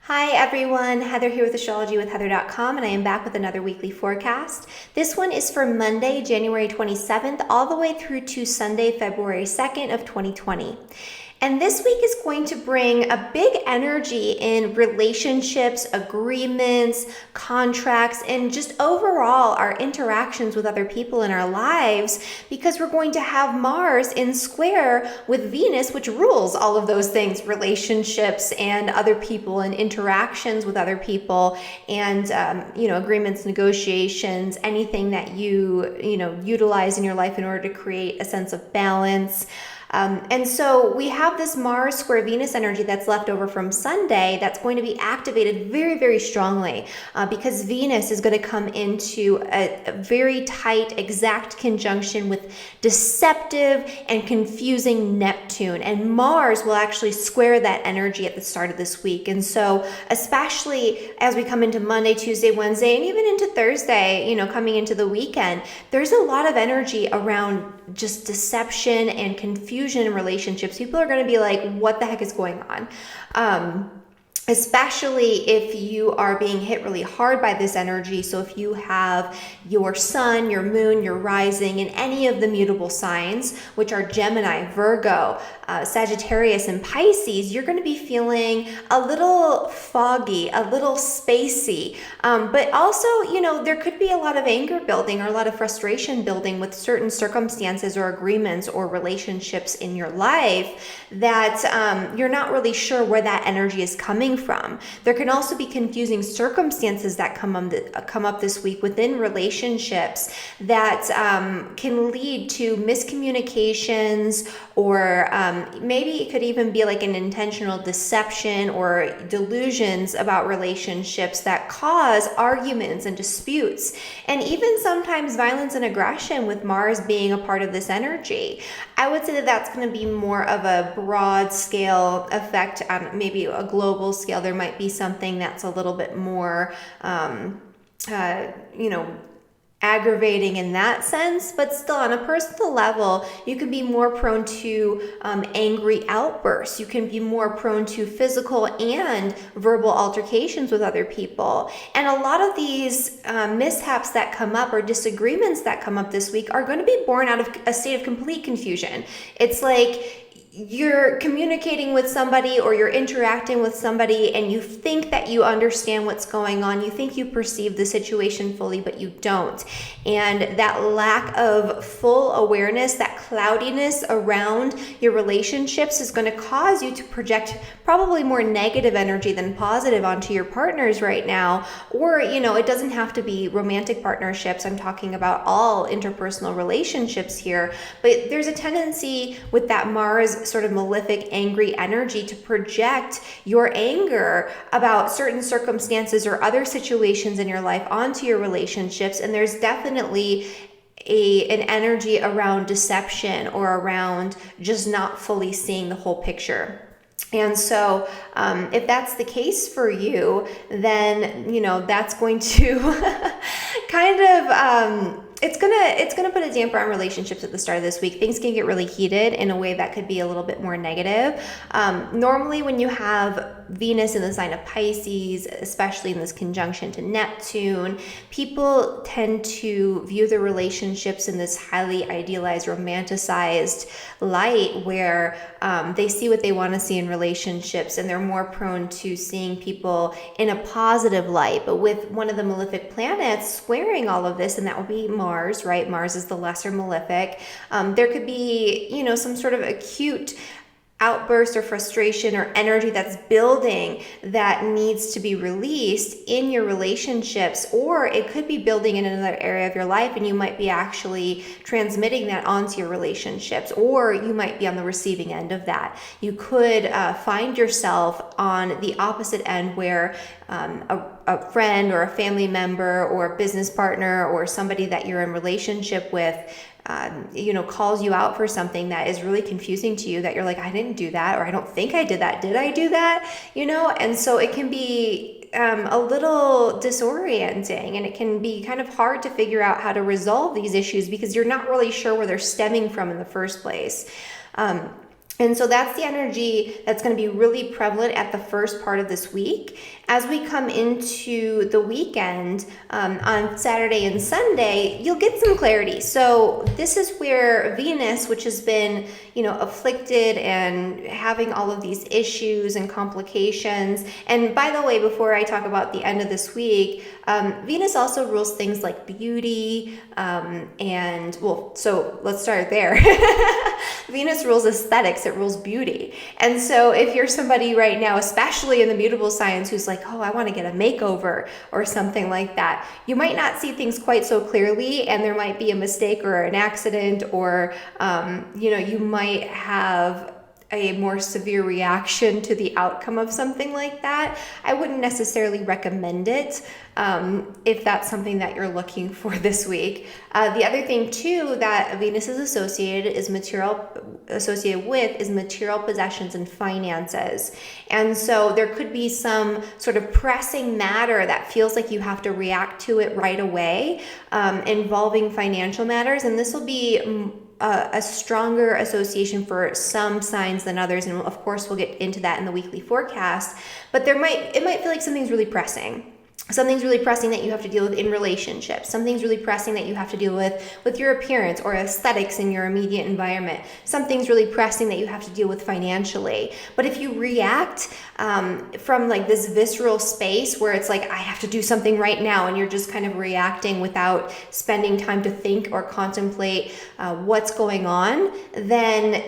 Hi everyone, Heather here with Astrology with Heather.com, and I am back with another weekly forecast. This one is for Monday, January 27th, all the way through to Sunday, February 2nd of 2020. And this week is going to bring a big energy in relationships, agreements, contracts, and just overall our interactions with other people in our lives, because we're going to have Mars in square with Venus, which rules all of those things, relationships and other people and interactions with other people and, agreements, negotiations, anything that you utilize in your life in order to create a sense of balance. And so we have this Mars square Venus energy that's left over from Sunday that's going to be activated very, very strongly because Venus is going to come into a very tight, exact conjunction with deceptive and confusing Neptune. And Mars will actually square that energy at the start of this week. And so especially as we come into Monday, Tuesday, Wednesday, and even into Thursday, coming into the weekend, there's a lot of energy around just deception and confusion in relationships. People are going to be like, what the heck is going on? Especially if you are being hit really hard by this energy. So if you have your sun, your moon, your rising in any of the mutable signs, which are Gemini, Virgo, Sagittarius, and Pisces, you're going to be feeling a little foggy, a little spacey. But also, there could be a lot of anger building or a lot of frustration building with certain circumstances or agreements or relationships in your life that you're not really sure where that energy is coming from. There can also be confusing circumstances that come up this week within relationships that can lead to miscommunications, or maybe it could even be like an intentional deception or delusions about relationships that cause arguments and disputes, and even sometimes violence and aggression with Mars being a part of this energy. I would say that that's going to be more of a broad scale effect on maybe a global scale. There might be something that's a little bit more, aggravating in that sense, but still on a personal level, you can be more prone to angry outbursts. You can be more prone to physical and verbal altercations with other people. And a lot of these mishaps that come up or disagreements that come up this week are going to be born out of a state of complete confusion. It's like you're communicating with somebody or you're interacting with somebody and you think that you understand what's going on. You think you perceive the situation fully, but you don't. And that lack of full awareness, that cloudiness around your relationships is going to cause you to project probably more negative energy than positive onto your partners right now. Or, it doesn't have to be romantic partnerships. I'm talking about all interpersonal relationships here. But there's a tendency with that Mars sort of malefic, angry energy to project your anger about certain circumstances or other situations in your life onto your relationships. And there's definitely an energy around deception or around just not fully seeing the whole picture. And so if that's the case for you, then, that's going to kind of, it's gonna put a damper on relationships at the start of this week. Things can get really heated in a way that could be a little bit more negative. Normally when you have Venus in the sign of Pisces, especially in this conjunction to Neptune, people tend to view their relationships in this highly idealized, romanticized light where they see what they want to see in relationships, and they're more prone to seeing people in a positive light. But with one of the malefic planets squaring all of this, and that would be Mars, right? Mars is the lesser malefic. There could be, some sort of acute outburst or frustration or energy that's building that needs to be released in your relationships, or it could be building in another area of your life and you might be actually transmitting that onto your relationships, or you might be on the receiving end of that. You could find yourself on the opposite end where a friend or a family member or a business partner or somebody that you're in relationship with calls you out for something that is really confusing to you, that you're like, I didn't do that, or I don't think I did that. Did I do that? And so it can be a little disorienting, and it can be kind of hard to figure out how to resolve these issues because you're not really sure where they're stemming from in the first place. And so that's the energy that's going to be really prevalent at the first part of this week. As we come into the weekend, on Saturday and Sunday, you'll get some clarity. So this is where Venus, which has been, afflicted and having all of these issues and complications. And by the way, before I talk about the end of this week, Venus also rules things like beauty, so let's start there. Venus rules aesthetics, it rules beauty. And so if you're somebody right now, especially in the mutable signs, who's like, oh, I want to get a makeover or something like that, you might not see things quite so clearly, and there might be a mistake or an accident, or, you might have a more severe reaction to the outcome of something like that. I wouldn't necessarily recommend it if that's something that you're looking for this week. The other thing too that Venus is associated with is material possessions and finances. And so there could be some sort of pressing matter that feels like you have to react to it right away, involving financial matters. And this will be a stronger association for some signs than others, and of course we'll get into that in the weekly forecast. But it might feel like something's really pressing. Something's really pressing that you have to deal with in relationships. Something's really pressing that you have to deal with your appearance or aesthetics in your immediate environment. Something's really pressing that you have to deal with financially. But if you react from like this visceral space where it's like, I have to do something right now, and you're just kind of reacting without spending time to think or contemplate what's going on, then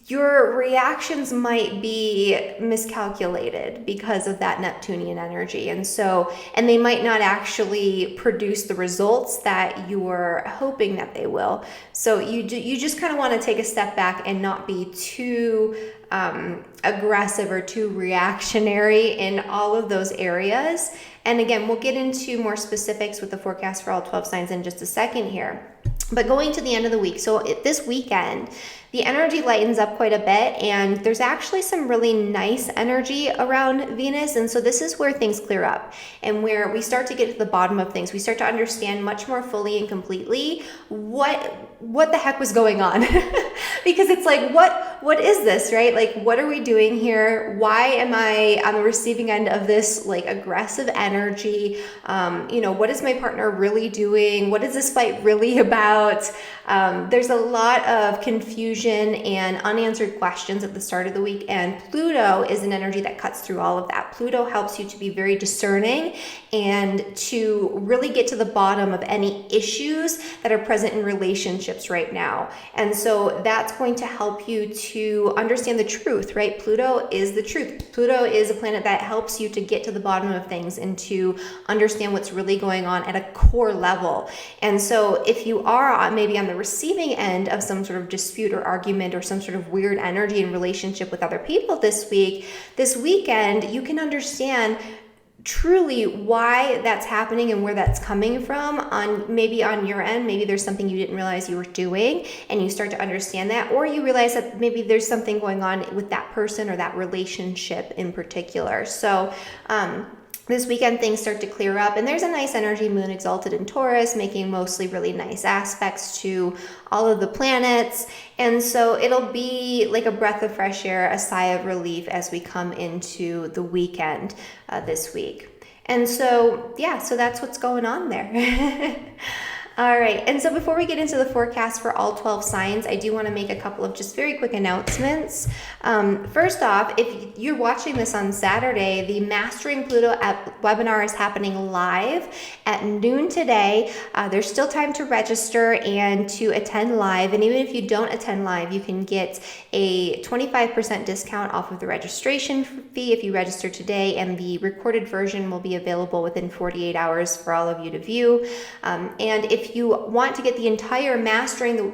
your reactions might be miscalculated because of that Neptunian energy. And they might not actually produce the results that you're hoping that they will. So you just kind of want to take a step back and not be too aggressive or too reactionary in all of those areas. And again, we'll get into more specifics with the forecast for all 12 signs in just a second here. But going to the end of the week, so this weekend, the energy lightens up quite a bit, and there's actually some really nice energy around Venus. And so this is where things clear up and where we start to get to the bottom of things. We start to understand much more fully and completely what the heck was going on. Because it's like, what is this, right? Like, what are we doing here? Why am I on the receiving end of this like aggressive energy? What is my partner really doing? What is this fight really about? There's a lot of confusion and unanswered questions at the start of the week, and Pluto is an energy that cuts through all of that. Pluto helps you to be very discerning and to really get to the bottom of any issues that are present in relationships right now. And so that's going to help you to understand the truth, right? Pluto is the truth. Pluto is a planet that helps you to get to the bottom of things and to understand what's really going on at a core level. And so if you are maybe on the receiving end of some sort of dispute or argument or some sort of weird energy in relationship with other people this weekend, you can understand truly why that's happening and where that's coming from on your end. Maybe there's something you didn't realize you were doing, and you start to understand that, or you realize that maybe there's something going on with that person or that relationship in particular. So this weekend things start to clear up, and there's a nice energy moon exalted in Taurus, making mostly really nice aspects to all of the planets. And so it'll be like a breath of fresh air, a sigh of relief as we come into the weekend this week. And so, so that's what's going on there. All right, and so before we get into the forecast for all 12 signs, I do want to make a couple of just very quick announcements. First off, if you're watching this on Saturday, the Mastering Pluto webinar is happening live at noon today. There's still time to register and to attend live, and even if you don't attend live, you can get a 25% discount off of the registration fee if you register today, and the recorded version will be available within 48 hours for all of you to view. And if you want to get the entire Mastering the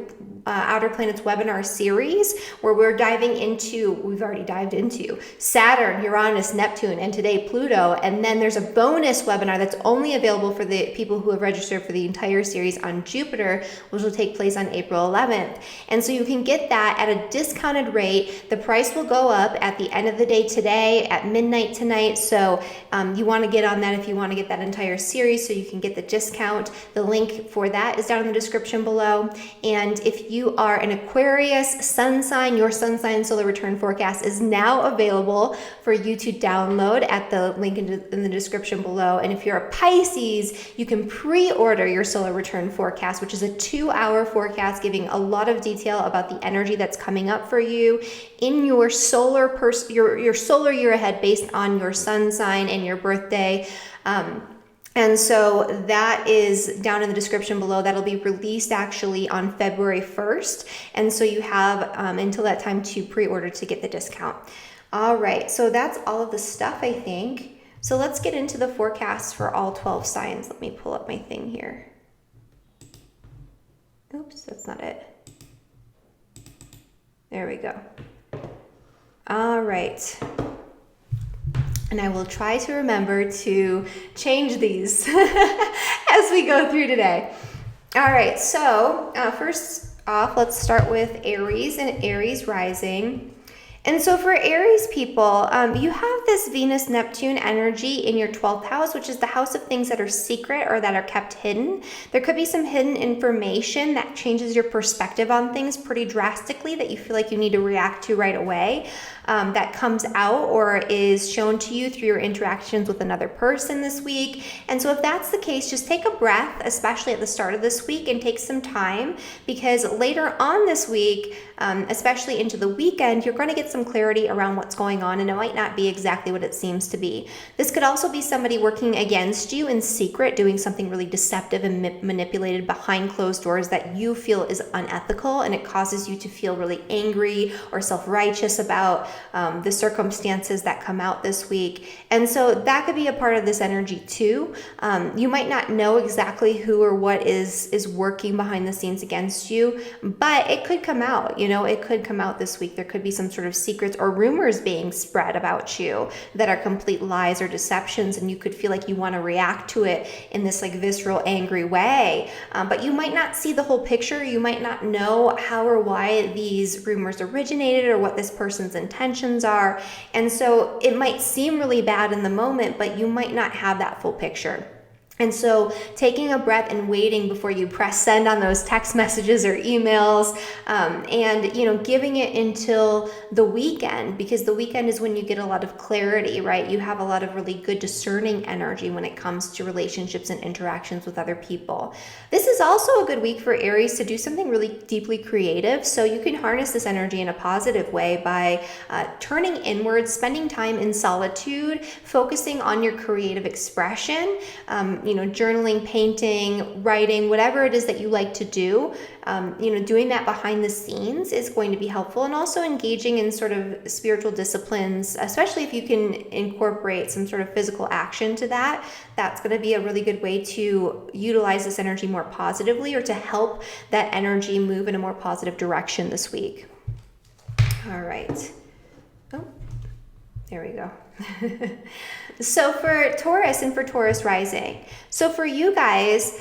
Outer Planets webinar series, where we've already dived into Saturn, Uranus, Neptune, and today Pluto, and then there's a bonus webinar that's only available for the people who have registered for the entire series on Jupiter, which will take place on April 11th. And so you can get that at a discounted rate. The price will go up at the end of the day today at midnight tonight. So you want to get on that if you want to get that entire series so you can get the discount. The link for that is down in the description below. And if if you are an Aquarius sun sign, your sun sign solar return forecast is now available for you to download at the link in the description below. And if you're a Pisces, you can pre-order your solar return forecast, which is a 2-hour forecast giving a lot of detail about the energy that's coming up for you in your solar your solar year ahead based on your sun sign and your birthday. And so that is down in the description below. That'll be released actually on February 1st. And so you have until that time to pre-order to get the discount. All right, so that's all of the stuff, I think. So let's get into the forecasts for all 12 signs. Let me pull up my thing here. Oops, that's not it. There we go. All right. And I will try to remember to change these as we go through today. All right, so first off, let's start with Aries and Aries rising. And so for Aries people, you have this Venus-Neptune energy in your 12th house, which is the house of things that are secret or that are kept hidden. There could be some hidden information that changes your perspective on things pretty drastically that you feel like you need to react to right away. That comes out or is shown to you through your interactions with another person this week. And so if that's the case, just take a breath, especially at the start of this week, and take some time, because later on this week, especially into the weekend, you're going to get some clarity around what's going on, and it might not be exactly what it seems to be. This could also be somebody working against you in secret, doing something really deceptive and manipulated behind closed doors that you feel is unethical, and it causes you to feel really angry or self-righteous about the circumstances that come out this week. And so that could be a part of this energy too. You might not know exactly who or what is working behind the scenes against you, but it could come out. It could come out this week. There could be some sort of secrets or rumors being spread about you that are complete lies or deceptions, and you could feel like you want to react to it in this like visceral, angry way. But you might not see the whole picture. You might not know how or why these rumors originated or what this person's intentions are. And so it might seem really bad in the moment, but you might not have that full picture. And so taking a breath and waiting before you press send on those text messages or emails, and giving it until the weekend, because the weekend is when you get a lot of clarity, right? You have a lot of really good discerning energy when it comes to relationships and interactions with other people. This is also a good week for Aries to do something really deeply creative. So you can harness this energy in a positive way by turning inwards, spending time in solitude, focusing on your creative expression, journaling, painting, writing, whatever it is that you like to do. Doing that behind the scenes is going to be helpful, and also engaging in sort of spiritual disciplines, especially if you can incorporate some sort of physical action to that. That's going to be a really good way to utilize this energy more positively, or to help that energy move in a more positive direction this week. All right. Oh, there we go. So for Taurus and for Taurus rising, so for you guys,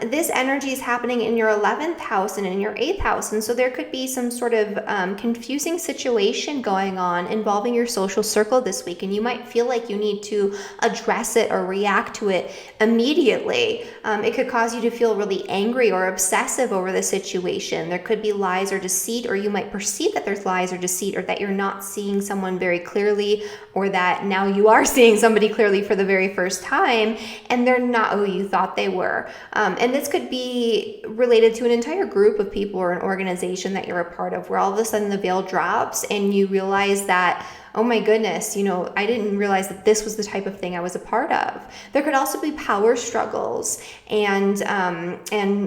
this energy is happening in your 11th house and in your 8th house. And so there could be some sort of confusing situation going on involving your social circle this week. And you might feel like you need to address it or react to it immediately. It could cause you to feel really angry or obsessive over the situation. There could be lies or deceit, or you might perceive that there's lies or deceit, or that you're not seeing someone very clearly, or that now you are seeing somebody clearly for the very first time and they're not who you thought they were. And this could be related to an entire group of people or an organization that you're a part of, where all of a sudden the veil drops and you realize that, oh my goodness, I didn't realize that this was the type of thing I was a part of. There could also be power struggles and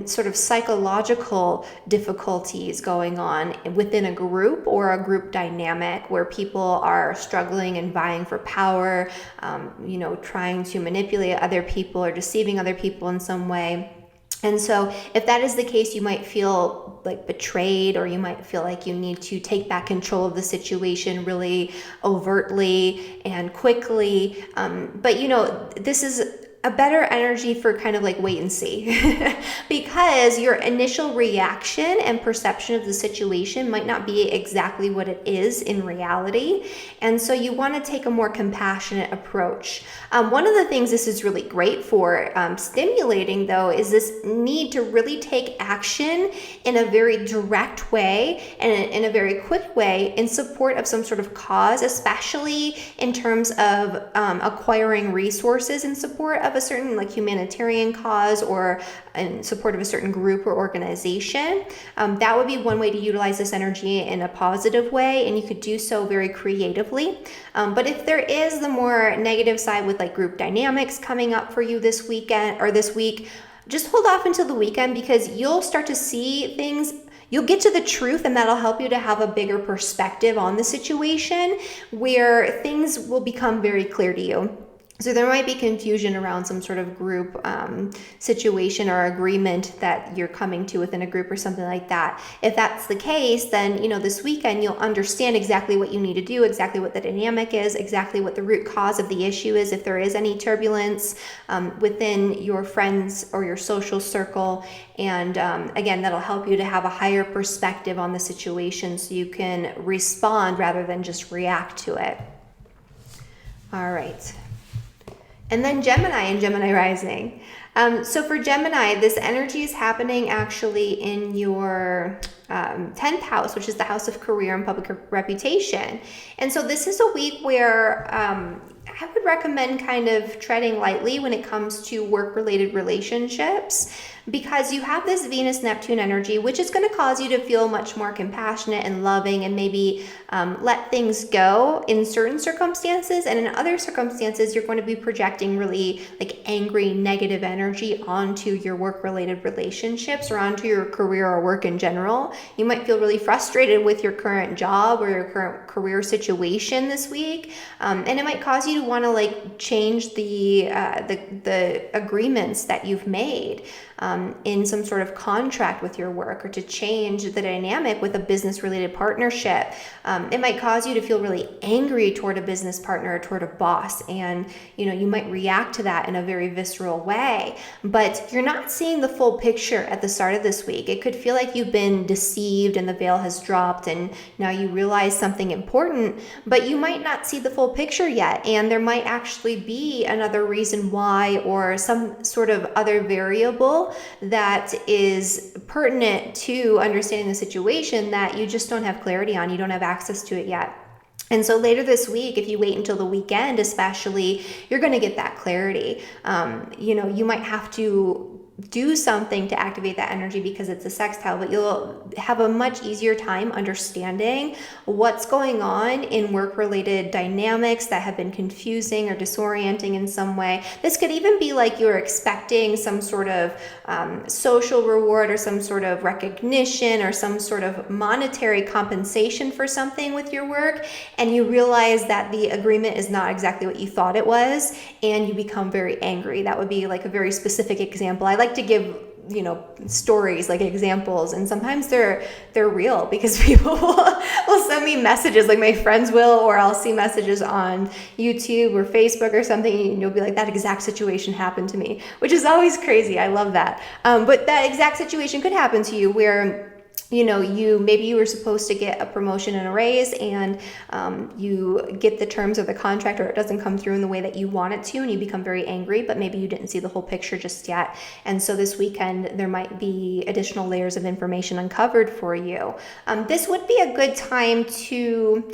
sort of psychological difficulties going on within a group, or a group dynamic where people are struggling and vying for power, trying to manipulate other people or deceiving other people in some way. And so if that is the case, you might feel like betrayed, or you might feel like you need to take back control of the situation really overtly and quickly. But this is a better energy for kind of like wait and see because your initial reaction and perception of the situation might not be exactly what it is in reality. And so you want to take a more compassionate approach. One of the things this is really great for stimulating, though, is this need to really take action in a very direct way and in a very quick way in support of some sort of cause, especially in terms of acquiring resources in support of a certain like humanitarian cause or in support of a certain group or organization. That would be one way to utilize this energy in a positive way, and you could do so very creatively. But if there is the more negative side with like group dynamics coming up for you this weekend or this week, just hold off until the weekend because you'll start to see things. You'll get to the truth, and that'll help you to have a bigger perspective on the situation where things will become very clear to you. So there might be confusion around some sort of group situation or agreement that you're coming to within a group or something like that. If that's the case, then, this weekend you'll understand exactly what you need to do, exactly what the dynamic is, exactly what the root cause of the issue is, if there is any turbulence within your friends or your social circle. And again, that'll help you to have a higher perspective on the situation so you can respond rather than just react to it. All right. And then Gemini and Gemini rising. So for Gemini, this energy is happening actually in your 10th house, which is the house of career and public reputation. And so this is a week where I would recommend kind of treading lightly when it comes to work-related relationships, because you have this Venus-Neptune energy, which is going to cause you to feel much more compassionate and loving and maybe let things go in certain circumstances. And in other circumstances, you're going to be projecting really like angry, negative energy onto your work-related relationships or onto your career or work in general. You might feel really frustrated with your current job or your current career situation this week. And it might cause you to want to like change the agreements that you've made in some sort of contract with your work, or to change the dynamic with a business related partnership. It might cause you to feel really angry toward a business partner or toward a boss, and you might react to that in a very visceral way, but you're not seeing the full picture at the start of this week. It could feel like you've been deceived and the veil has dropped and now you realize something important, but you might not see the full picture yet, and there might actually be another reason why, or some sort of other variable that is pertinent to understanding the situation that you just don't have clarity on. You don't have access to it yet. And so later this week, if you wait until the weekend especially, you're going to get that clarity. You might have to do something to activate that energy because it's a sextile, but you'll have a much easier time understanding what's going on in work-related dynamics that have been confusing or disorienting in some way. This could even be like you're expecting some sort of social reward or some sort of recognition or some sort of monetary compensation for something with your work, and you realize that the agreement is not exactly what you thought it was, and you become very angry. That would be like a very specific example. I like to give stories, like examples, and sometimes they're real because people will send me messages, like my friends will, or I'll see messages on YouTube or Facebook or something, and you'll be like, that exact situation happened to me, which is always crazy. I love that. But that exact situation could happen to you where you were supposed to get a promotion and a raise, and you get the terms of the contract, or it doesn't come through in the way that you want it to, and you become very angry, but maybe you didn't see the whole picture just yet. And so this weekend, there might be additional layers of information uncovered for you. This would be a good time to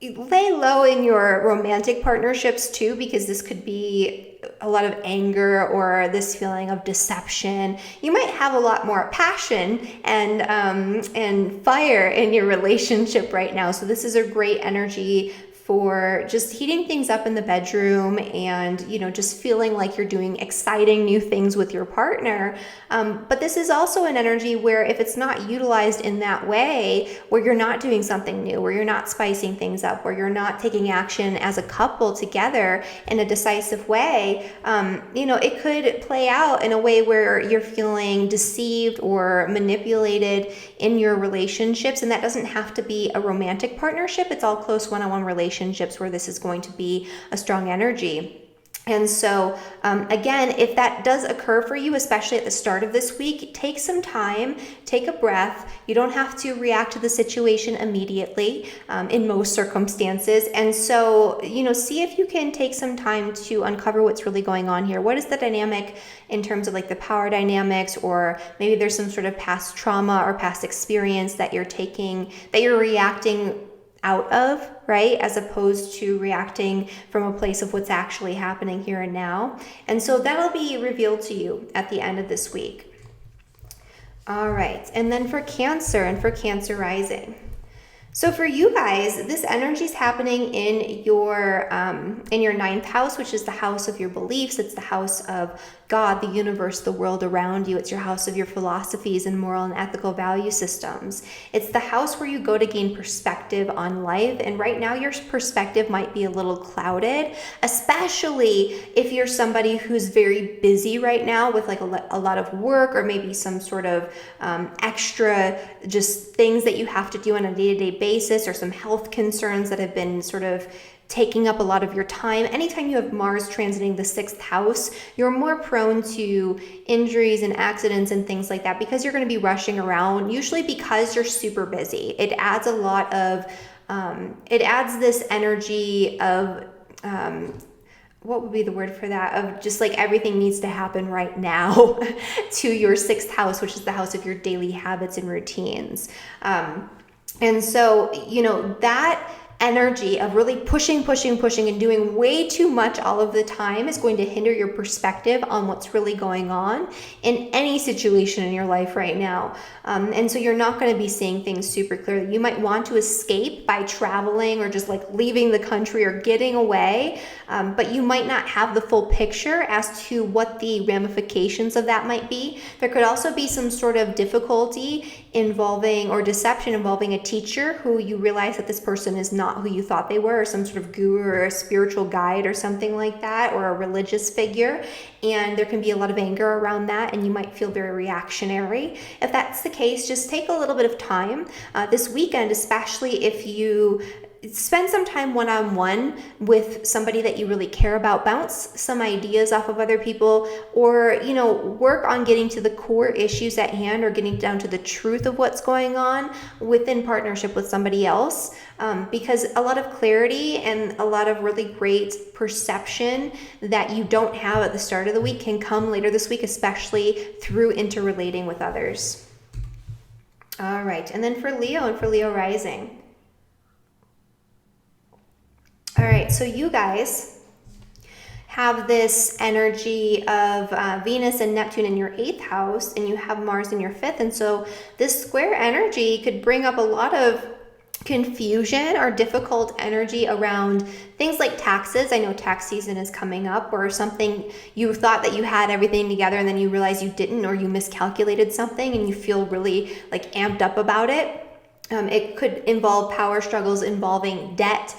lay low in your romantic partnerships too, because this could be a lot of anger or this feeling of deception. You might have a lot more passion and fire in your relationship right now. So this is a great energy for just heating things up in the bedroom and, just feeling like you're doing exciting new things with your partner. But this is also an energy where if it's not utilized in that way, where you're not doing something new, where you're not spicing things up, where you're not taking action as a couple together in a decisive way, it could play out in a way where you're feeling deceived or manipulated in your relationships. And that doesn't have to be a romantic partnership. It's all close one-on-one relationships where this is going to be a strong energy. And so, again, if that does occur for you, especially at the start of this week, take some time, take a breath. You don't have to react to the situation immediately in most circumstances. And so, see if you can take some time to uncover what's really going on here. What is the dynamic in terms of like the power dynamics, or maybe there's some sort of past trauma or past experience that you're reacting out of, right? As opposed to reacting from a place of what's actually happening here and now. And so that'll be revealed to you at the end of this week. All right. And then for Cancer and for Cancer rising. So for you guys, this energy is happening in your ninth house, which is the house of your beliefs. It's the house of God, the universe, the world around you. It's your house of your philosophies and moral and ethical value systems. It's the house where you go to gain perspective on life. And right now your perspective might be a little clouded, especially if you're somebody who's very busy right now with like a lot of work, or maybe some sort of extra just things that you have to do on a day-to-day basis, or some health concerns that have been sort of taking up a lot of your time. Anytime you have Mars transiting the 6th house, you're more prone to injuries and accidents and things like that, because you're going to be rushing around, usually because you're super busy. It adds a lot of, it adds this energy of, what would be the word for that? Of just like everything needs to happen right now to your 6th house, which is the house of your daily habits and routines. And so, that energy of really pushing and doing way too much all of the time is going to hinder your perspective on what's really going on in any situation in your life right now. And so you're not going to be seeing things super clearly. You might want to escape by traveling or just like leaving the country or getting away, but you might not have the full picture as to what the ramifications of that might be. There could also be some sort of difficulty involving, or deception involving, a teacher who you realize that this person is not who you thought they were, or some sort of guru or a spiritual guide or something like that, or a religious figure. And there can be a lot of anger around that, and you might feel very reactionary. If that's the case, just take a little bit of time this weekend, especially if you spend some time one-on-one with somebody that you really care about, bounce some ideas off of other people, or, work on getting to the core issues at hand, or getting down to the truth of what's going on within partnership with somebody else. Because a lot of clarity and a lot of really great perception that you don't have at the start of the week can come later this week, especially through interrelating with others. All right. And then for Leo and for Leo rising. All right, so you guys have this energy of Venus and Neptune in your 8th house, and you have Mars in your 5th. And so this square energy could bring up a lot of confusion or difficult energy around things like taxes. I know tax season is coming up, or something you thought that you had everything together and then you realize you didn't, or you miscalculated something and you feel really like amped up about it. It could involve power struggles involving debt,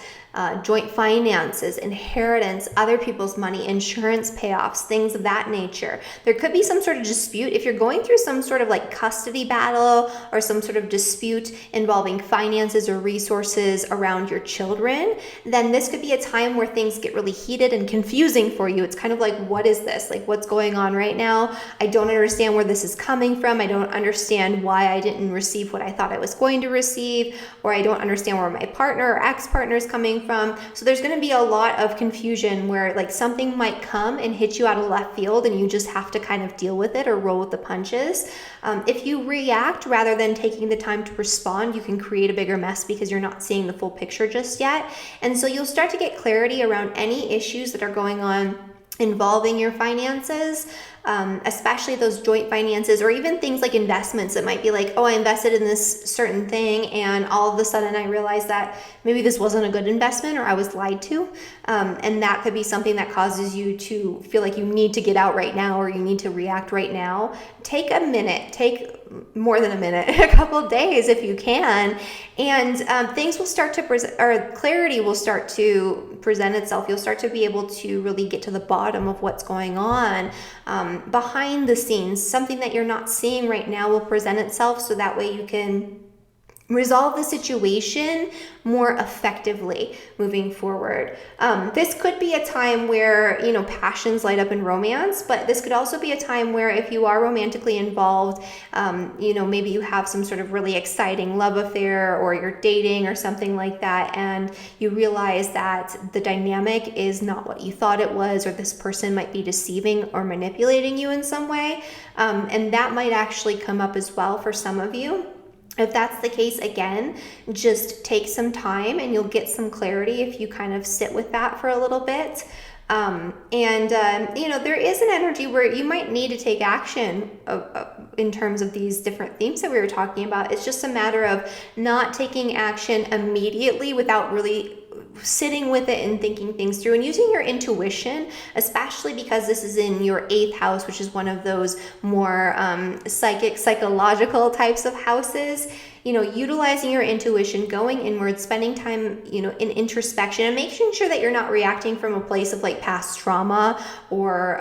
joint finances, inheritance, other people's money, insurance payoffs, things of that nature. There could be some sort of dispute. If you're going through some sort of like custody battle, or some sort of dispute involving finances or resources around your children, then this could be a time where things get really heated and confusing for you. It's kind of like, what is this? Like, what's going on right now? I don't understand where this is coming from. I don't understand why I didn't receive what I thought I was going to receive, or I don't understand where my partner or ex-partner is coming from. So there's going to be a lot of confusion where like something might come and hit you out of left field, and you just have to kind of deal with it or roll with the punches. If you react rather than taking the time to respond, you can create a bigger mess because you're not seeing the full picture just yet. And so you'll start to get clarity around any issues that are going on involving your finances, especially those joint finances, or even things like investments. It might be like, oh, I invested in this certain thing, and all of a sudden I realized that maybe this wasn't a good investment, or I was lied to. And that could be something that causes you to feel like you need to get out right now, or you need to react right now. Take a minute, take more than a minute, a couple of days if you can, and things will start to present, or clarity will start to present itself. You'll start to be able to really get to the bottom of what's going on behind the scenes. Something that you're not seeing right now will present itself, so that way you can resolve the situation more effectively moving forward. This could be a time where, passions light up in romance, but this could also be a time where if you are romantically involved, maybe you have some sort of really exciting love affair or you're dating or something like that, and you realize that the dynamic is not what you thought it was, or this person might be deceiving or manipulating you in some way. And that might actually come up as well for some of you. If that's the case, again, just take some time and you'll get some clarity if you kind of sit with that for a little bit. There is an energy where you might need to take action in terms of these different themes that we were talking about. It's just a matter of not taking action immediately without really sitting with it and thinking things through and using your intuition, especially because this is in your 8th house, which is one of those more psychological types of houses. Utilizing your intuition, going inward, spending time, in introspection, and making sure that you're not reacting from a place of like past trauma or,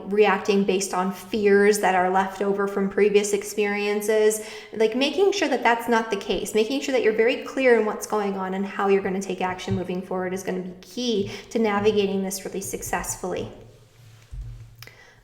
reacting based on fears that are left over from previous experiences. Like making sure that that's not the case, making sure that you're very clear in what's going on and how you're going to take action moving forward is going to be key to navigating this really successfully.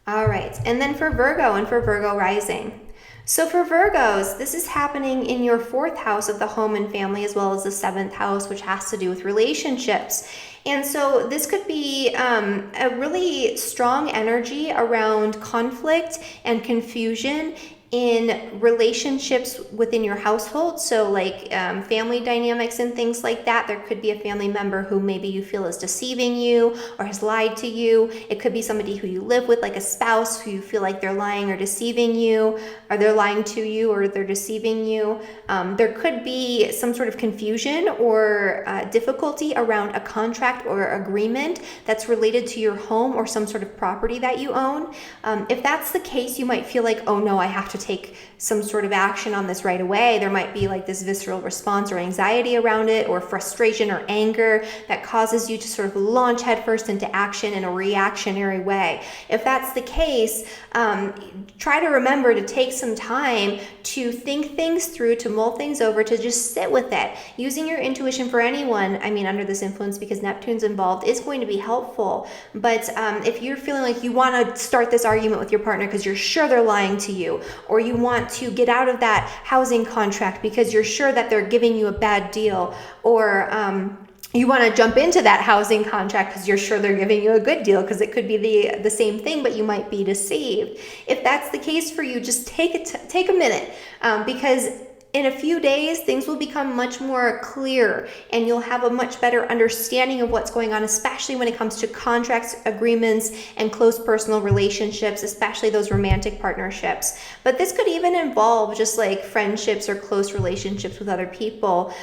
All right. And then for Virgo and for Virgo rising. So for Virgos, this is happening in your 4th house of the home and family, as well as the 7th house, which has to do with relationships. And so this could be a really strong energy around conflict and confusion in relationships within your household. So like family dynamics and things like that. There could be a family member who maybe you feel is deceiving you or has lied to you. It could be somebody who you live with, like a spouse who you feel like they're lying or deceiving you, or they're lying to you or they're deceiving you. There could be some sort of confusion or difficulty around a contract or agreement that's related to your home or some sort of property that you own. If that's the case, you might feel like, oh no, I have to take some sort of action on this right away. There might be like this visceral response or anxiety around it, or frustration or anger that causes you to sort of launch headfirst into action in a reactionary way. If that's the case, try to remember to take some time to think things through, to mull things over, to just sit with it. Using your intuition for anyone, under this influence, because Neptune's involved, is going to be helpful. But if you're feeling like you want to start this argument with your partner because you're sure they're lying to you, or you want to get out of that housing contract because you're sure that they're giving you a bad deal, or you want to jump into that housing contract because you're sure they're giving you a good deal, because it could be the same thing, but you might be deceived. If that's the case for you, just take a minute, because in a few days, things will become much more clear and you'll have a much better understanding of what's going on, especially when it comes to contracts, agreements, and close personal relationships, especially those romantic partnerships. But this could even involve just like friendships or close relationships with other people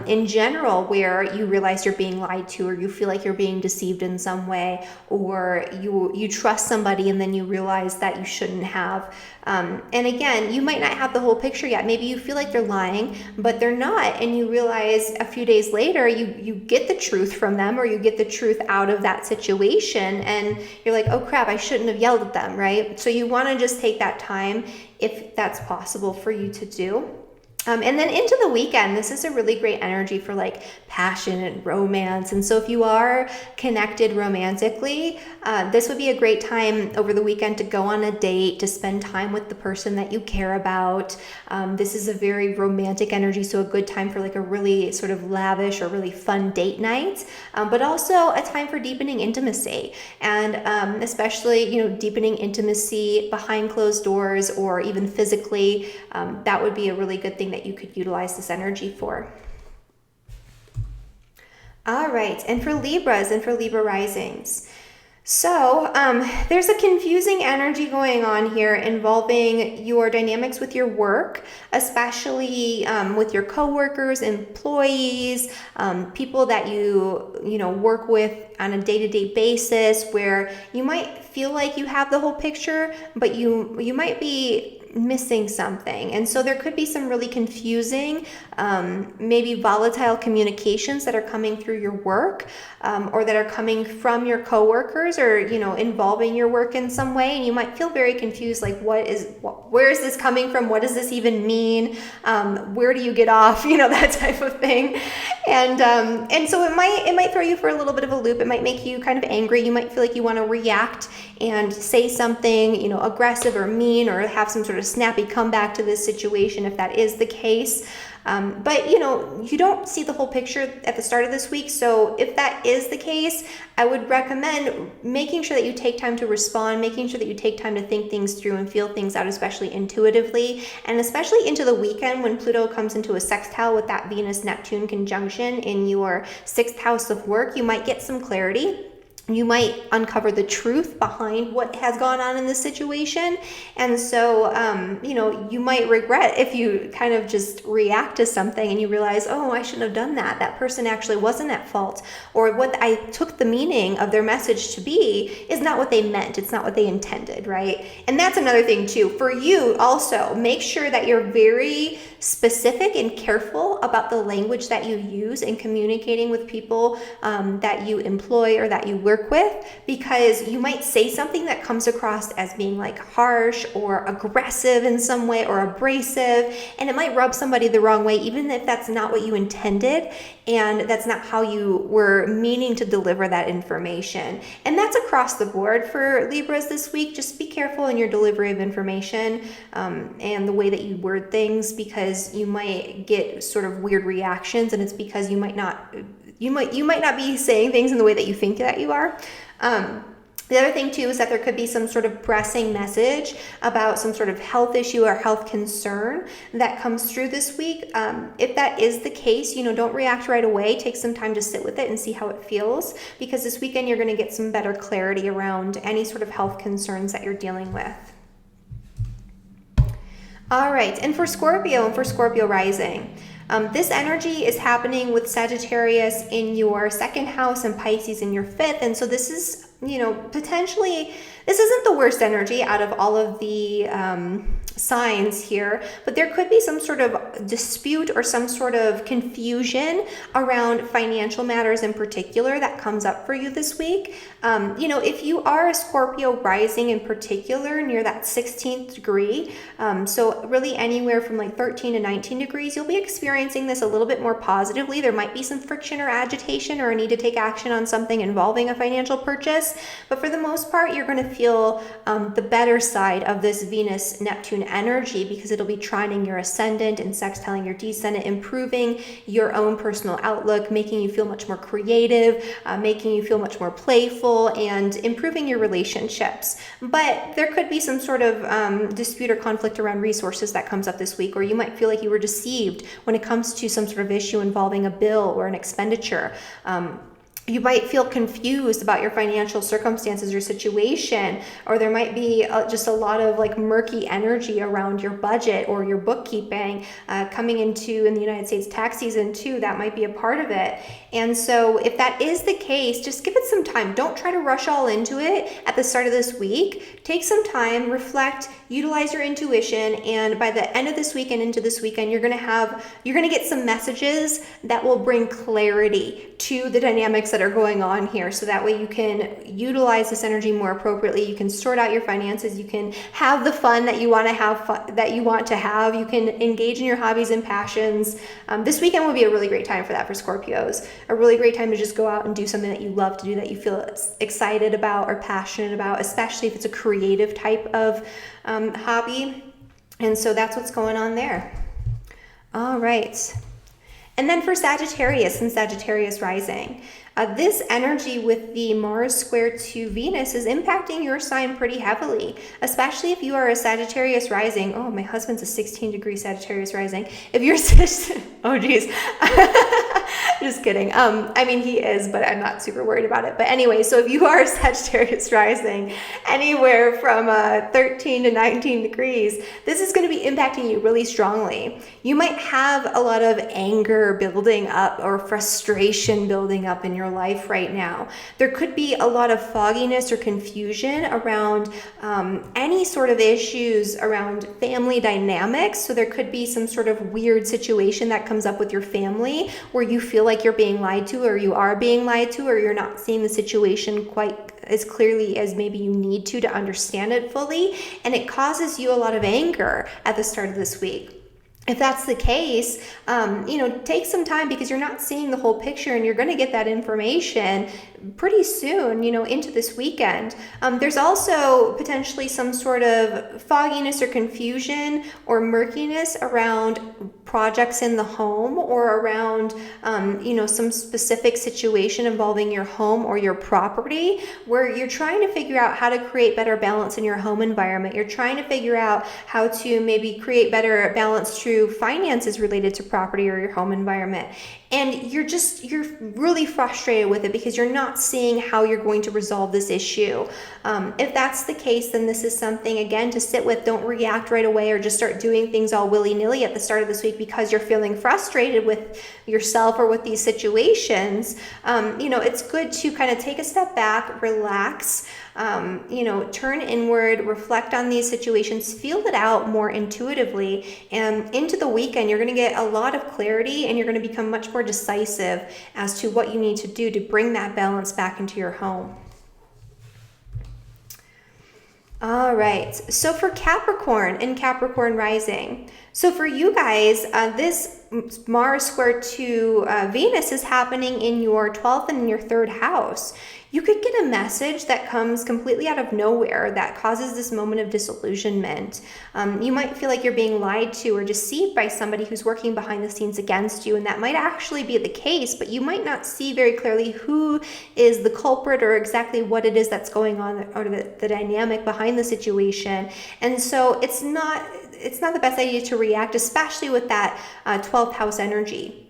in general, where you realize you're being lied to, or you feel like you're being deceived in some way, or you trust somebody and then you realize that you shouldn't have. And again, you might not have the whole picture yet. Maybe you feel like they're lying, but they're not. And you realize a few days later, you get the truth from them, or you get the truth out of that situation. And you're like, oh crap, I shouldn't have yelled at them, right? So you want to just take that time if that's possible for you to do. And then into the weekend, this is a really great energy for like passion and romance. And so if you are connected romantically, this would be a great time over the weekend to go on a date, to spend time with the person that you care about. This is a very romantic energy, so a good time for like a really sort of lavish or really fun date night, but also a time for deepening intimacy, and especially, deepening intimacy behind closed doors or even physically. That would be a really good thing that you could utilize this energy for. All right, and for Libras and for Libra risings. So there's a confusing energy going on here involving your dynamics with your work, especially with your coworkers, employees, people that you work with on a day-to-day basis, where you might feel like you have the whole picture, but you might be missing something. And so there could be some really confusing, maybe volatile communications that are coming through your work, or that are coming from your coworkers, or, involving your work in some way. And you might feel very confused, like, where is this coming from? What does this even mean? Where do you get off? That type of thing. And so it might throw you for a little bit of a loop. It might make you kind of angry. You might feel like you want to react and say something, aggressive or mean, or have some sort of snappy comeback to this situation if that is the case. But you don't see the whole picture at the start of this week. So if that is the case, I would recommend making sure that you take time to respond, making sure that you take time to think things through and feel things out, especially intuitively, and especially into the weekend when Pluto comes into a sextile with that Venus-Neptune conjunction in your 6th house of work. You might get some clarity. You might uncover the truth behind what has gone on in this situation. And so, you might regret if you kind of just react to something and you realize, oh, I shouldn't have done that. That person actually wasn't at fault. Or what I took the meaning of their message to be is not what they meant. It's not what they intended, right? And that's another thing too. For you also, make sure that you're very specific and careful about the language that you use in communicating with people that you employ or that you work with, because you might say something that comes across as being like harsh or aggressive in some way or abrasive, and it might rub somebody the wrong way, even if that's not what you intended and that's not how you were meaning to deliver that information. And that's across the board for Libras this week. Just be careful in your delivery of information and the way that you word things, because you might get sort of weird reactions, and it's because you might not be saying things in the way that you think that you are. The other thing too is that there could be some sort of pressing message about some sort of health issue or health concern that comes through this week. If that is the case, don't react right away. Take some time to sit with it and see how it feels, because this weekend you're going to get some better clarity around any sort of health concerns that you're dealing with. All right, and for Scorpio rising, this energy is happening with Sagittarius in your 2nd house and Pisces in your 5th. And so this is, potentially, this isn't the worst energy out of all of the signs here, but there could be some sort of dispute or some sort of confusion around financial matters in particular that comes up for you this week. If you are a Scorpio rising in particular near that 16th degree, so really anywhere from like 13 to 19 degrees, you'll be experiencing this a little bit more positively. There might be some friction or agitation or a need to take action on something involving a financial purchase, but for the most part, you're going to feel the better side of this Venus-Neptune energy, because it'll be trining your ascendant and sextiling your descendant, improving your own personal outlook, making you feel much more creative, making you feel much more playful, and improving your relationships. But there could be some sort of dispute or conflict around resources that comes up this week, or you might feel like you were deceived when it comes to some sort of issue involving a bill or an expenditure. You might feel confused about your financial circumstances or situation, or there might be just a lot of like murky energy around your budget or your bookkeeping coming into in the United States tax season too. That might be a part of it. And so if that is the case, just give it some time. Don't try to rush all into it at the start of this week. Take some time, reflect, utilize your intuition, and by the end of this week and into this weekend, you're going to get some messages that will bring clarity to the dynamics that are going on here, so that way you can utilize this energy more appropriately. You can sort out your finances, you can have the fun that you want to have, you can engage in your hobbies and passions. This weekend will be a really great time for that for Scorpios. A really great time to just go out and do something that you love to do, that you feel excited about or passionate about, especially if it's a creative type of hobby. And so that's what's going on there. All right. And then for Sagittarius and Sagittarius rising, this energy with the Mars square to Venus is impacting your sign pretty heavily, especially if you are a Sagittarius rising. Oh, my husband's a 16-degree Sagittarius rising. If you're, oh geez. Just kidding. I mean, he is, but I'm not super worried about it. But anyway, so if you are Sagittarius rising anywhere from 13 to 19 degrees, this is going to be impacting you really strongly. You might have a lot of anger building up or frustration building up in your life right now. There could be a lot of fogginess or confusion around any sort of issues around family dynamics. So there could be some sort of weird situation that comes up with your family where you feel like you're being lied to, or you are being lied to, or you're not seeing the situation quite as clearly as maybe you need to understand it fully, and it causes you a lot of anger at the start of this week. If that's the case, take some time, because you're not seeing the whole picture, and you're going to get that information pretty soon, into this weekend. There's also potentially some sort of fogginess or confusion or murkiness around projects in the home, or around, some specific situation involving your home or your property, where you're trying to figure out how to create better balance in your home environment. You're trying to figure out how to maybe create better balance through finances related to property or your home environment. And you're really frustrated with it because you're not seeing how you're going to resolve this issue. If that's the case, then this is something, again, to sit with. Don't react right away or just start doing things all willy-nilly at the start of this week because you're feeling frustrated with yourself or with these situations. It's good to kind of take a step back, relax, turn inward, reflect on these situations, feel it out more intuitively. And into the weekend, you're going to get a lot of clarity, and you're going to become much more decisive as to what you need to do to bring that balance back into your home. All right, so for Capricorn and Capricorn rising, so for you guys, this Mars square to Venus is happening in your 12th and in your 3rd house. You could get a message that comes completely out of nowhere that causes this moment of disillusionment. You might feel like you're being lied to or deceived by somebody who's working behind the scenes against you, and that might actually be the case, but you might not see very clearly who is the culprit or exactly what it is that's going on, or the dynamic behind the situation. And so it's not the best idea to react, especially with that 12th house energy,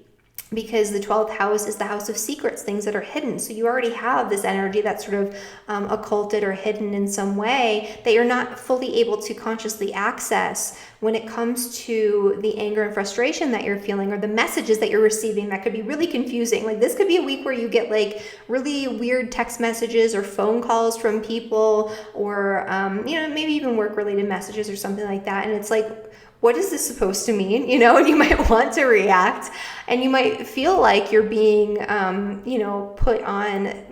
because the 12th house is the house of secrets, things that are hidden. So you already have this energy that's sort of occulted or hidden in some way that you're not fully able to consciously access when it comes to the anger and frustration that you're feeling, or the messages that you're receiving that could be really confusing. Like, this could be a week where you get like really weird text messages or phone calls from people, or maybe even work-related messages or something like that. And it's like, what is this supposed to mean? And you might want to react, and you might feel like you're being, put on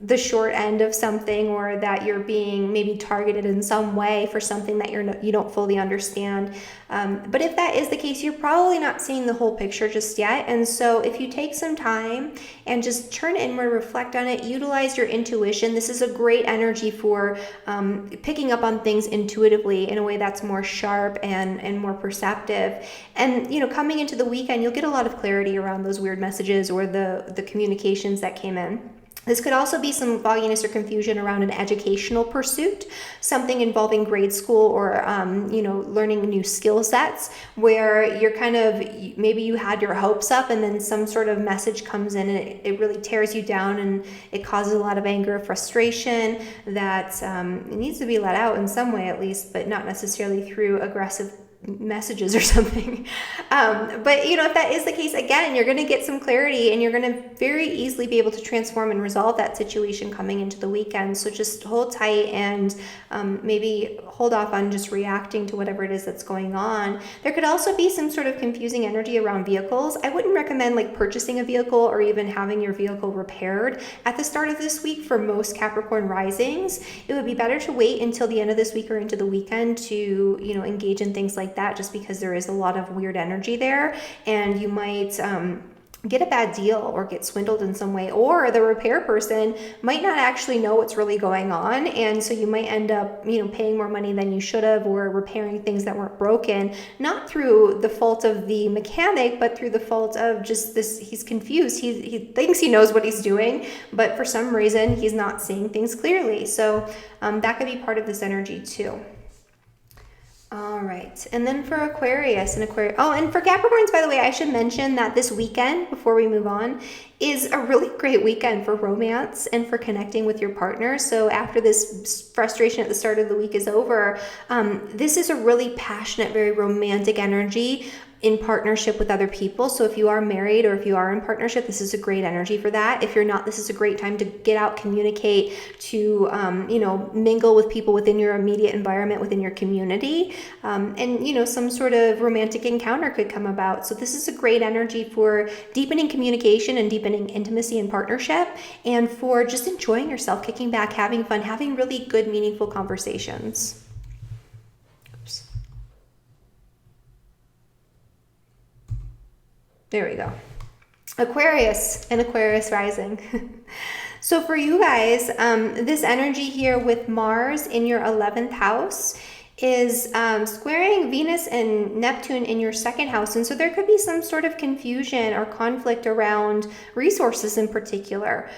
the short end of something, or that you're being maybe targeted in some way for something that you don't fully understand. But if that is the case, you're probably not seeing the whole picture just yet. And so if you take some time and just turn inward, reflect on it, utilize your intuition. This is a great energy for picking up on things intuitively in a way that's more sharp and more perceptive. And, coming into the weekend, you'll get a lot of clarity around those weird messages or the communications that came in. This could also be some fogginess or confusion around an educational pursuit, something involving grade school, or, learning new skill sets, where you're maybe you had your hopes up, and then some sort of message comes in, and it really tears you down, and it causes a lot of anger, frustration that needs to be let out in some way at least, but not necessarily through aggressive messages or something. But if that is the case, again, you're going to get some clarity, and you're going to very easily be able to transform and resolve that situation coming into the weekend. So just hold tight, and maybe hold off on just reacting to whatever it is that's going on. There could also be some sort of confusing energy around vehicles. I wouldn't recommend purchasing a vehicle or even having your vehicle repaired at the start of this week for most Capricorn risings. It would be better to wait until the end of this week or into the weekend to engage in things like that, just because there is a lot of weird energy there, and you might get a bad deal or get swindled in some way, or the repair person might not actually know what's really going on, and so you might end up paying more money than you should have, or repairing things that weren't broken, not through the fault of the mechanic, but through the fault of just this. He's confused. He thinks he knows what he's doing, but for some reason he's not seeing things clearly. So that could be part of this energy too. All right. And then for Aquarius and Aquarius. Oh, and for Capricorns, by the way, I should mention that this weekend, before we move on, is a really great weekend for romance and for connecting with your partner. So after this frustration at the start of the week is over, this is a really passionate, very romantic energy in partnership with other people. So if you are married or if you are in partnership, this is a great energy for that. If you're not, this is a great time to get out, communicate, to mingle with people within your immediate environment, within your community, and some sort of romantic encounter could come about. So this is a great energy for deepening communication and deepening intimacy and partnership, and for just enjoying yourself, kicking back, having fun, having really good, meaningful conversations. There we go. Aquarius and Aquarius rising. So for you guys, this energy here with Mars in your 11th house is squaring Venus and Neptune in your second house. And so there could be some sort of confusion or conflict around resources in particular.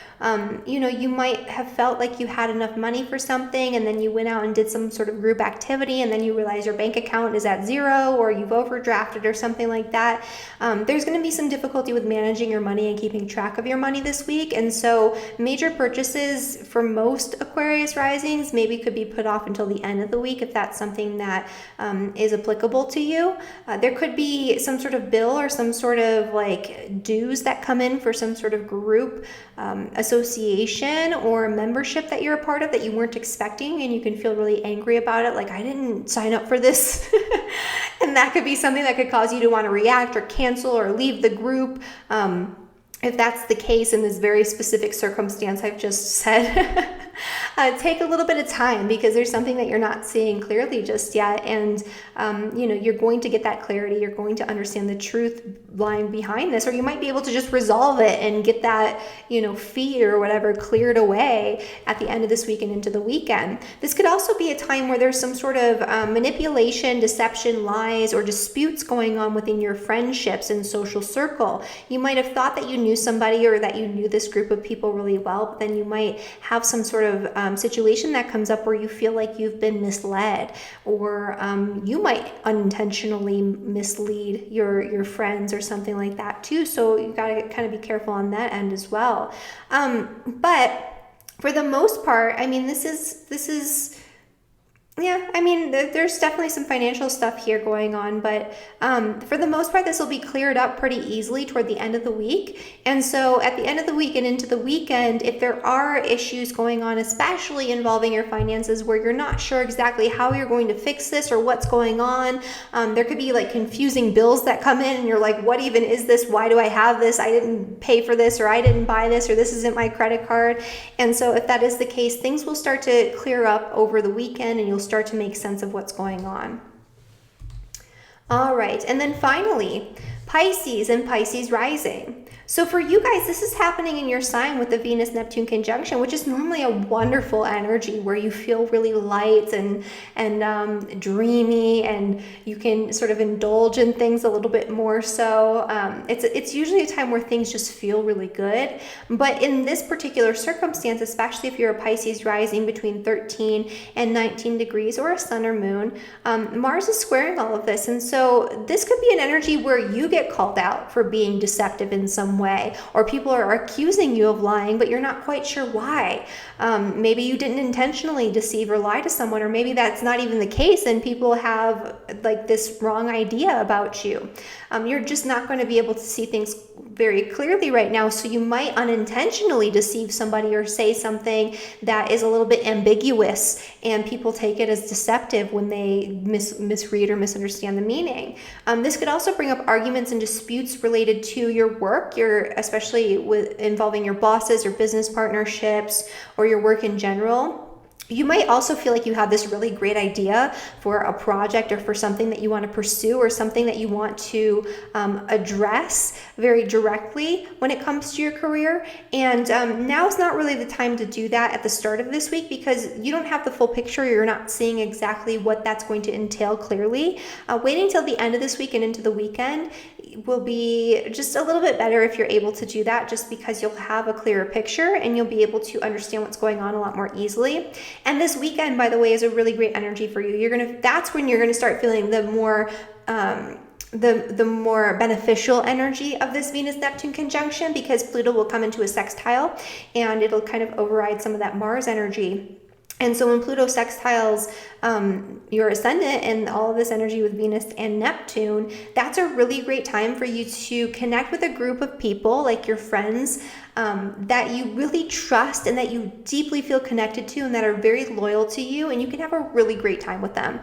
You might have felt like you had enough money for something, and then you went out and did some sort of group activity, and then you realize your bank account is at zero, or you've overdrafted or something like that. There's going to be some difficulty with managing your money and keeping track of your money this week. And so major purchases for most Aquarius risings maybe could be put off until the end of the week if that's something that is applicable to you. There could be some sort of bill or some sort of like dues that come in for some sort of group association or membership that you're a part of that you weren't expecting, and you can feel really angry about it, like I didn't sign up for this. And that could be something that could cause you to want to react or cancel or leave the group. If that's the case in this very specific circumstance I've just said, take a little bit of time, because there's something that you're not seeing clearly just yet. And, you're going to get that clarity. You're going to understand the truth lying behind this, or you might be able to just resolve it and get that, feed or whatever cleared away at the end of this week and into the weekend. This could also be a time where there's some sort of manipulation, deception, lies, or disputes going on within your friendships and social circle. You might have thought that you knew somebody or that you knew this group of people really well, but then you might have some sort of situation that comes up where you feel like you've been misled, or you might unintentionally mislead your friends or something like that too. So you got to kind of be careful on that end as well. But for the most part, I mean, this is yeah, I mean, there's definitely some financial stuff here going on, but for the most part, this will be cleared up pretty easily toward the end of the week. And so at the end of the week and into the weekend, if there are issues going on, especially involving your finances, where you're not sure exactly how you're going to fix this or what's going on, there could be like confusing bills that come in and you're like, what even is this? Why do I have this? I didn't pay for this, or I didn't buy this, or this isn't my credit card. And so if that is the case, things will start to clear up over the weekend, and you'll start to make sense of what's going on. All right, and then finally, Pisces and Pisces rising. So for you guys, this is happening in your sign with the Venus-Neptune conjunction, which is normally a wonderful energy where you feel really light and dreamy, and you can sort of indulge in things a little bit more so. It's usually a time where things just feel really good. But in this particular circumstance, especially if you're a Pisces rising between 13 and 19 degrees or a sun or moon, Mars is squaring all of this. And so this could be an energy where you get called out for being deceptive in some way, or people are accusing you of lying, but you're not quite sure why. Maybe you didn't intentionally deceive or lie to someone, or maybe that's not even the case and people have like this wrong idea about you. You're just not going to be able to see things very clearly right now, so you might unintentionally deceive somebody or say something that is a little bit ambiguous, and people take it as deceptive when they misread or misunderstand the meaning. This could also bring up arguments and disputes related to your work, especially involving your bosses or business partnerships or your work in general. You might also feel like you have this really great idea for a project or for something that you want to pursue, or something that you want to address very directly when it comes to your career. And now is not really the time to do that at the start of this week, because you don't have the full picture. You're not seeing exactly what that's going to entail clearly. Waiting till the end of this week and into the weekend, will be just a little bit better if you're able to do that, just because you'll have a clearer picture and you'll be able to understand what's going on a lot more easily. And this weekend, by the way, is a really great energy for you. That's when you're gonna start feeling the more the more beneficial energy of this Venus-Neptune conjunction, because Pluto will come into a sextile and it'll kind of override some of that Mars energy. And so when Pluto sextiles your ascendant and all of this energy with Venus and Neptune, that's a really great time for you to connect with a group of people, like your friends, that you really trust and that you deeply feel connected to and that are very loyal to you, and you can have a really great time with them.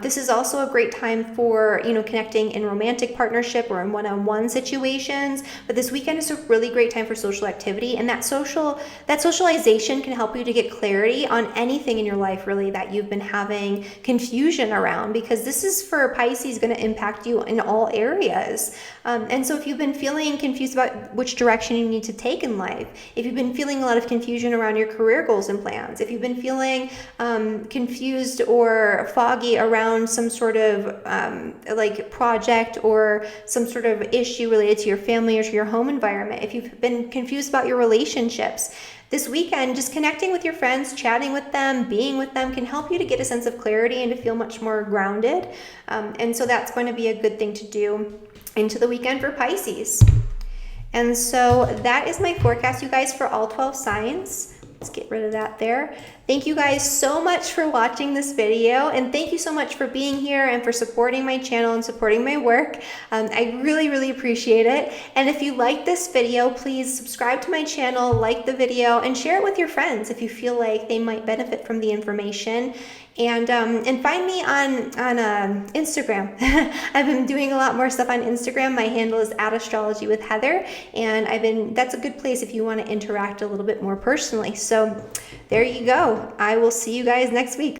This is also a great time for, connecting in romantic partnership or in one-on-one situations, but this weekend is a really great time for social activity, and that socialization can help you to get clarity on anything in your life really that you've been having confusion around, because this is for Pisces going to impact you in all areas. And so if you've been feeling confused about which direction you need to take in life, if you've been feeling a lot of confusion around your career goals and plans, if you've been feeling confused or foggy around some sort of like project or some sort of issue related to your family or to your home environment, if you've been confused about your relationships, this weekend, just connecting with your friends, chatting with them, being with them can help you to get a sense of clarity and to feel much more grounded. And so that's going to be a good thing to do into the weekend for Pisces. And so that is my forecast, you guys, for all 12 signs. Let's get rid of that there. Thank you guys so much for watching this video, and thank you so much for being here and for supporting my channel and supporting my work. I really, really appreciate it. And if you like this video, please subscribe to my channel, like the video, and share it with your friends if you feel like they might benefit from the information. And find me on Instagram. I've been doing a lot more stuff on Instagram. My handle is @Astrology with Heather, and that's a good place if you want to interact a little bit more personally. So there you go. I will see you guys next week.